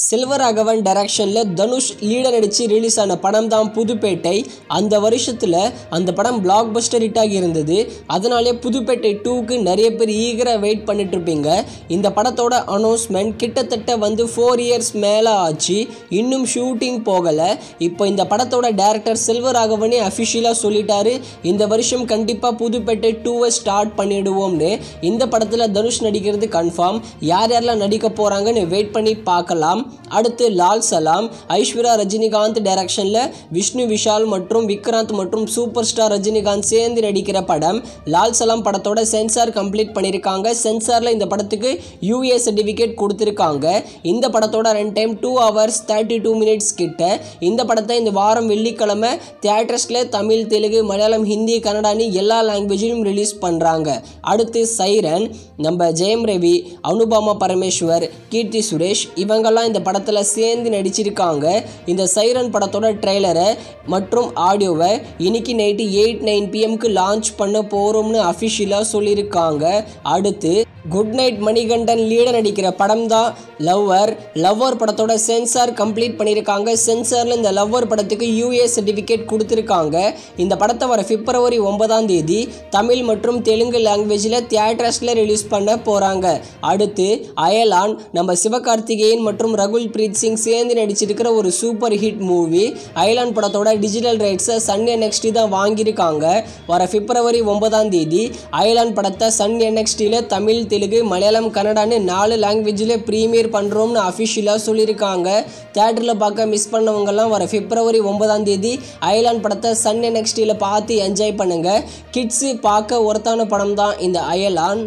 செல்வராகவன் டைரக்ஷனில் தனுஷ் லீடர் நடித்து ரிலீஸ் ஆன படம் தான் புதுப்பேட்டை. அந்த வருஷத்தில் அந்த படம் பிளாக் பஸ்டர் ஹிட் ஆகி இருந்தது. அதனாலே புதுப்பேட்டை 2க்கு நிறைய பேர் ஈகராக வெயிட் பண்ணிட்டு இருப்பீங்க. இந்த படத்தோட அனௌன்ஸ்மெண்ட் கிட்டத்தட்ட 4 இயர்ஸ் மேலே ஆச்சு, இன்னும் ஷூட்டிங் போகலை. இப்போ இந்த படத்தோட டைரக்டர் செல்வராகவனே அஃபிஷியலாக சொல்லிட்டாரு, இந்த வருஷம் கண்டிப்பாக புதுப்பேட்டை 2வை ஸ்டார்ட் பண்ணிடுவோம்னு. இந்த படத்தில் தனுஷ் நடிக்கிறது கன்ஃபார்ம். யார் யாரெல்லாம் நடிக்க போகிறாங்கன்னு வெயிட் பண்ணி பார்க்கலாம். அடுத்து லால் சலாம், ஐஸ்வர்யா ரஜினிகாந்த் டைரக்ஷனில் விஷ்ணு விஷால் மற்றும் விக்ராந்த் மற்றும் சூப்பர் ஸ்டார் ரஜினிகாந்த் சேர்ந்து நடிக்கிற படம். லால் சலாம் படத்தோட சென்சார் கம்ப்ளீட் பண்ணியிருக்காங்க. சென்சாரில் இந்த படத்துக்கு UA சர்டிஃபிகேட் கொடுத்துருக்காங்க. இந்த படத்தோட ரன் டைம் 2 hours 32 minutes கிட்ட. இந்த படத்தை இந்த வாரம் வெள்ளிக்கிழமை தியேட்டர்ஸில் தமிழ், தெலுங்கு, மலையாளம், ஹிந்தி, கன்னடானி எல்லா லாங்குவேஜிலும் ரிலீஸ் பண்ணுறாங்க. அடுத்து சைரன், நம்ம ஜெயம் ரவி, அனுபமா பரமேஸ்வர், கீர்த்தி சுரேஷ் இவங்கெல்லாம் இந்த படத்தில் சேர்ந்து நடிச்சிருக்காங்க. இந்த சைரன் படத்தோட ட்ரெய்லரை மற்றும் ஆடியோவை இன்னைக்கு நைட்டு 8-9 PM லான்ச் பண்ண போகிறோம்னு அஃபிஷியலாக சொல்லியிருக்காங்க. அடுத்து குட் நைட் மணிகண்டன் லீடர் நடிக்கிற படம் தான் லவ்வர் படத்தோட சென்சார் கம்ப்ளீட் பண்ணியிருக்காங்க. சென்சாரில் இந்த லவ்வர் படத்துக்கு UA சர்டிஃபிகேட் கொடுத்துருக்காங்க. இந்த படத்தை வர February 9 தமிழ் மற்றும் தெலுங்கு லாங்குவேஜில் தியேட்டர்ஸில் ரிலீஸ் பண்ண போகிறாங்க. அடுத்து அயலான், நம்ம சிவகார்த்திகேயன் மற்றும் ரகுல் பிரீத் சிங் சேர்ந்து நடிச்சிருக்கிற ஒரு சூப்பர் ஹிட் மூவி. அயலான் படத்தோட டிஜிட்டல் ரைட்ஸை சன் NXT தான் வாங்கியிருக்காங்க. வர February 9 அயலான் படத்தை சன் NXTயில் தமிழ், தெலுங்கு, மலையாளம், கன்னடான்னு 4 லாங்குவேஜில் ப்ரீமியர் பண்ணுறோம்னு அஃபிஷியலாக சொல்லியிருக்காங்க. தியேட்டரில் பார்க்க மிஸ் பண்ணவங்கெல்லாம் வர February 9 அயலான் படத்தை சன் NXTயில் பார்த்து என்ஜாய் பண்ணுங்கள். கிட்ஸு பார்க்க ஒருத்தான படம் தான் இந்த அயலான்.